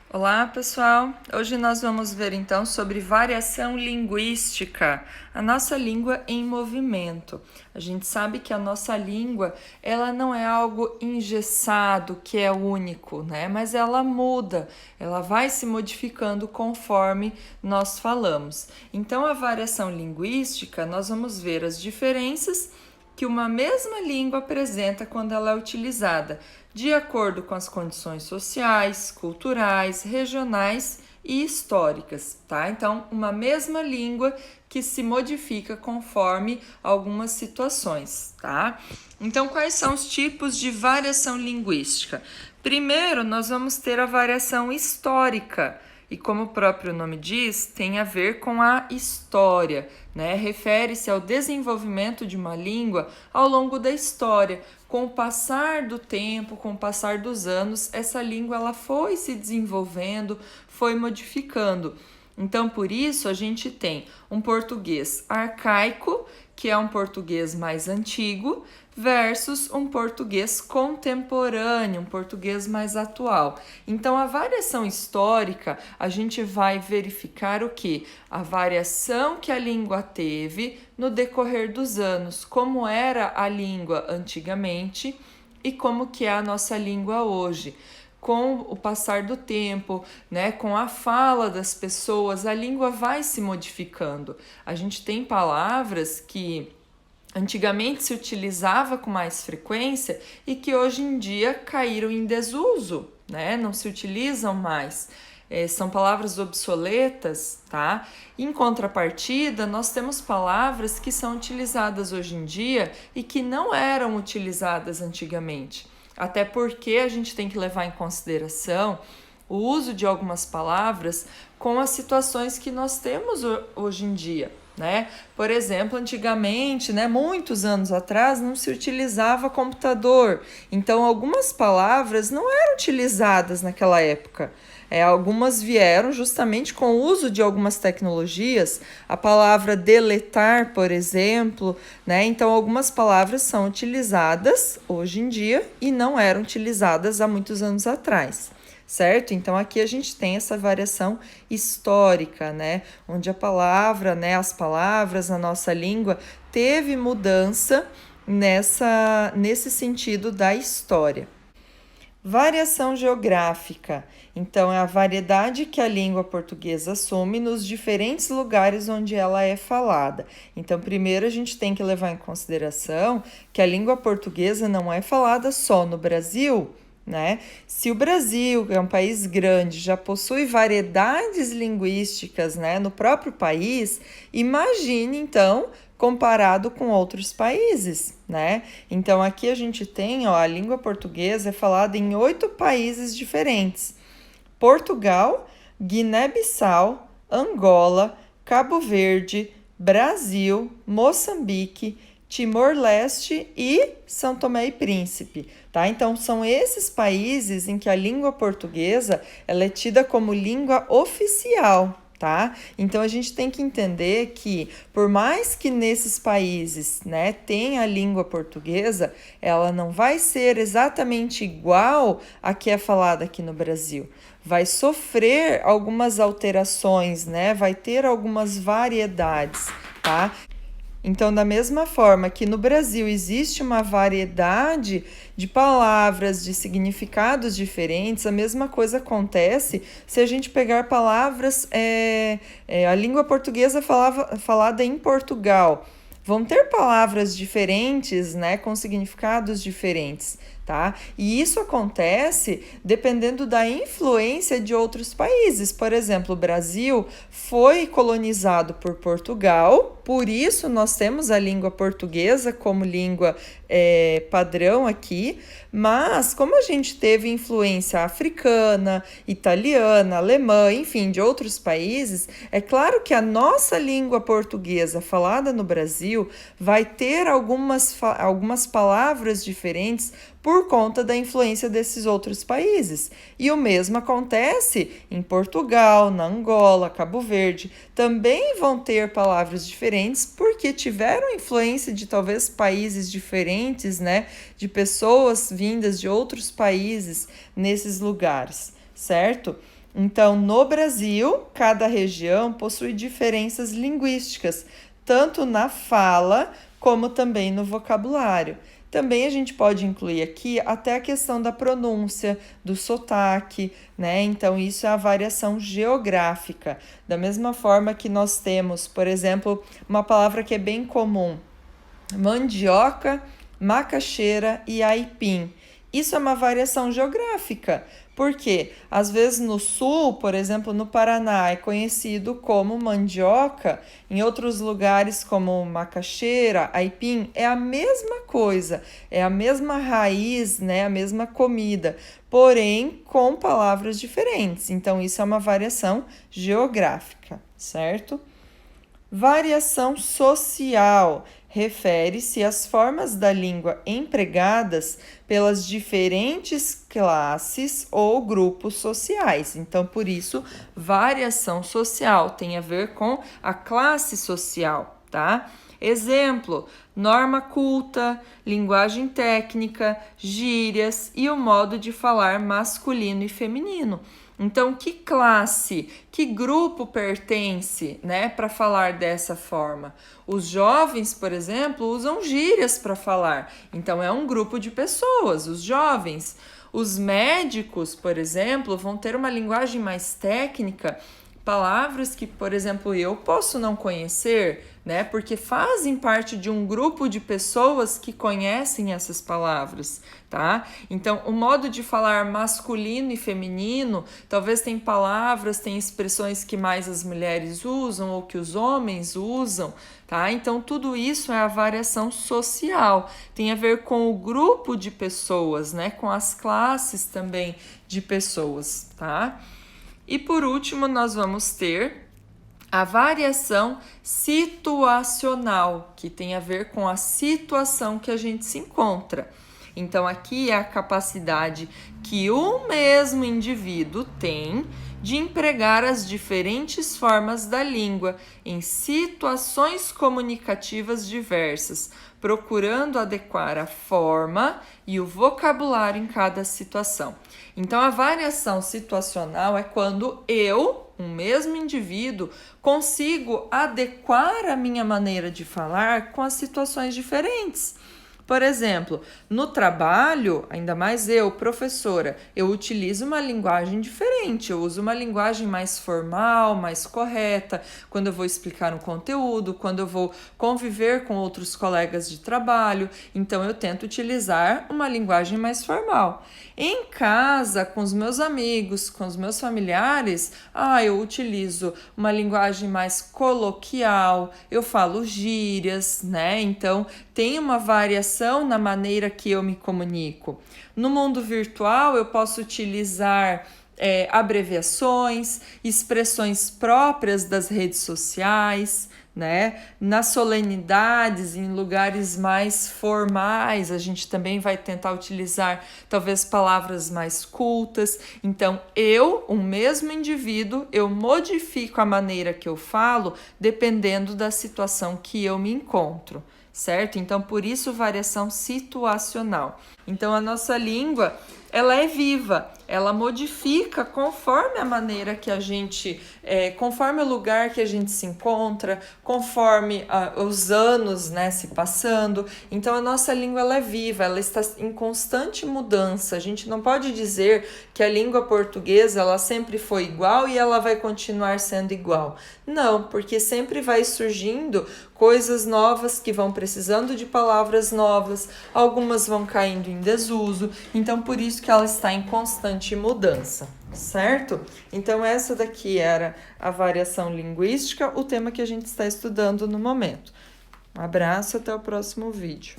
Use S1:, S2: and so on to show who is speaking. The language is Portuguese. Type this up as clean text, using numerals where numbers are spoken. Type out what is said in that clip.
S1: Olá, pessoal! Hoje nós vamos ver então sobre variação linguística, a nossa língua em movimento. A gente sabe que a nossa língua, ela não é algo engessado, que é único, né? Mas ela muda, ela vai se modificando conforme nós falamos. Então, a variação linguística, nós vamos ver as diferenças que uma mesma língua apresenta quando ela é utilizada, de acordo com as condições sociais, culturais, regionais e históricas, tá? Então, uma mesma língua que se modifica conforme algumas situações, tá? Então, quais são os tipos de variação linguística? Primeiro, nós vamos ter a variação histórica. E como o próprio nome diz, tem a ver com a história, né? Refere-se ao desenvolvimento de uma língua ao longo da história. Com o passar do tempo, com o passar dos anos, essa língua ela foi se desenvolvendo, foi modificando. Então, por isso, a gente tem um português arcaico, que é um português mais antigo, versus um português contemporâneo, um português mais atual. Então, a variação histórica, a gente vai verificar o que? A variação que a língua teve no decorrer dos anos, como era a língua antigamente e como que é a nossa língua hoje. Com o passar do tempo, né, com a fala das pessoas, a língua vai se modificando. A gente tem palavras que antigamente se utilizava com mais frequência e que hoje em dia caíram em desuso, né? Não se utilizam mais. São palavras obsoletas, tá? Em contrapartida, nós temos palavras que são utilizadas hoje em dia e que não eram utilizadas antigamente. Até porque a gente tem que levar em consideração o uso de algumas palavras com as situações que nós temos hoje em dia, né? Por exemplo, antigamente, né, muitos anos atrás, não se utilizava computador. Então, algumas palavras não eram utilizadas naquela época. Algumas vieram justamente com o uso de algumas tecnologias, a palavra deletar, por exemplo, né? Então, algumas palavras são utilizadas hoje em dia e não eram utilizadas há muitos anos atrás, certo? Então, aqui a gente tem essa variação histórica, né? Onde a palavra, né, as palavras na nossa língua teve mudança nesse sentido da história. Variação geográfica. Então, é a variedade que a língua portuguesa assume nos diferentes lugares onde ela é falada. Então, primeiro a gente tem que levar em consideração que a língua portuguesa não é falada só no Brasil, né? Se o Brasil, que é um país grande, já possui variedades linguísticas, né, no próprio país, imagine então comparado com outros países, né? Então aqui a gente tem, ó, a língua portuguesa é falada em 8 países diferentes: Portugal, Guiné-Bissau, Angola, Cabo Verde, Brasil, Moçambique, Timor-Leste e São Tomé e Príncipe, tá? Então são esses países em que a língua portuguesa ela é tida como língua oficial, tá? Então a gente tem que entender que por mais que nesses países, né, tenha a língua portuguesa, ela não vai ser exatamente igual a que é falada aqui no Brasil. Vai sofrer algumas alterações, né? Vai ter algumas variedades, tá? Então, da mesma forma que no Brasil existe uma variedade de palavras, de significados diferentes, a mesma coisa acontece se a gente pegar palavras, a língua portuguesa falada em Portugal. Vão ter palavras diferentes, né, com significados diferentes, tá? E isso acontece dependendo da influência de outros países. Por exemplo, o Brasil foi colonizado por Portugal, por isso nós temos a língua portuguesa como língua padrão aqui, mas como a gente teve influência africana, italiana, alemã, enfim, de outros países, é claro que a nossa língua portuguesa falada no Brasil vai ter algumas palavras diferentes por conta da influência desses outros países. E o mesmo acontece em Portugal, na Angola, Cabo Verde. Também vão ter palavras diferentes porque tiveram influência de talvez países diferentes, né? De pessoas vindas de outros países nesses lugares, certo? Então, no Brasil, cada região possui diferenças linguísticas, tanto na fala como também no vocabulário. Também a gente pode incluir aqui até a questão da pronúncia, do sotaque, né? Então, isso é a variação geográfica. Da mesma forma que nós temos, por exemplo, uma palavra que é bem comum: mandioca, macaxeira e aipim. Isso é uma variação geográfica, porque às vezes no sul, por exemplo, no Paraná, é conhecido como mandioca, em outros lugares como macaxeira, aipim, é a mesma coisa, é a mesma raiz, né, a mesma comida, porém com palavras diferentes. Então isso é uma variação geográfica, certo? Variação social refere-se às formas da língua empregadas pelas diferentes classes ou grupos sociais. Então, por isso, variação social tem a ver com a classe social, tá? Exemplo: norma culta, linguagem técnica, gírias e o modo de falar masculino e feminino. Então, que classe, que grupo pertence, né, para falar dessa forma? Os jovens, por exemplo, usam gírias para falar. Então, é um grupo de pessoas, os jovens. Os médicos, por exemplo, vão ter uma linguagem mais técnica, palavras que, por exemplo, eu posso não conhecer, né? Porque fazem parte de um grupo de pessoas que conhecem essas palavras, tá? Então, o modo de falar masculino e feminino, talvez tem palavras, tem expressões que mais as mulheres usam ou que os homens usam, tá? Então, tudo isso é a variação social, tem a ver com o grupo de pessoas, né? Com as classes também de pessoas, tá? E por último, nós vamos ter a variação situacional, que tem a ver com a situação que a gente se encontra. Então, aqui é a capacidade que o mesmo indivíduo tem de empregar as diferentes formas da língua em situações comunicativas diversas, procurando adequar a forma e o vocabulário em cada situação. Então, a variação situacional é quando eu, um mesmo indivíduo, consigo adequar a minha maneira de falar com as situações diferentes. Por exemplo, no trabalho, ainda mais eu, professora, eu utilizo uma linguagem diferente, eu uso uma linguagem mais formal, mais correta, quando eu vou explicar um conteúdo, quando eu vou conviver com outros colegas de trabalho, então eu tento utilizar uma linguagem mais formal. Em casa, com os meus amigos, com os meus familiares, eu utilizo uma linguagem mais coloquial, eu falo gírias, né? Então, tem uma variação na maneira que eu me comunico. No mundo virtual, eu posso utilizar abreviações, expressões próprias das redes sociais, né? Nas solenidades, em lugares mais formais, a gente também vai tentar utilizar talvez palavras mais cultas. Então, um mesmo indivíduo, eu modifico a maneira que eu falo dependendo da situação que eu me encontro, certo? Então, por isso, variação situacional. Então, a nossa língua, ela é viva, ela modifica conforme a maneira que a gente, conforme o lugar que a gente se encontra, conforme os anos, né, se passando. Então, a nossa língua, ela é viva, ela está em constante mudança. A gente não pode dizer que a língua portuguesa, ela sempre foi igual e ela vai continuar sendo igual. Não, porque sempre vai surgindo coisas novas que vão precisando de palavras novas, algumas vão caindo em desuso, então por isso que ela está em constante mudança, certo? Então essa daqui era a variação linguística, o tema que a gente está estudando no momento. Um abraço, até o próximo vídeo.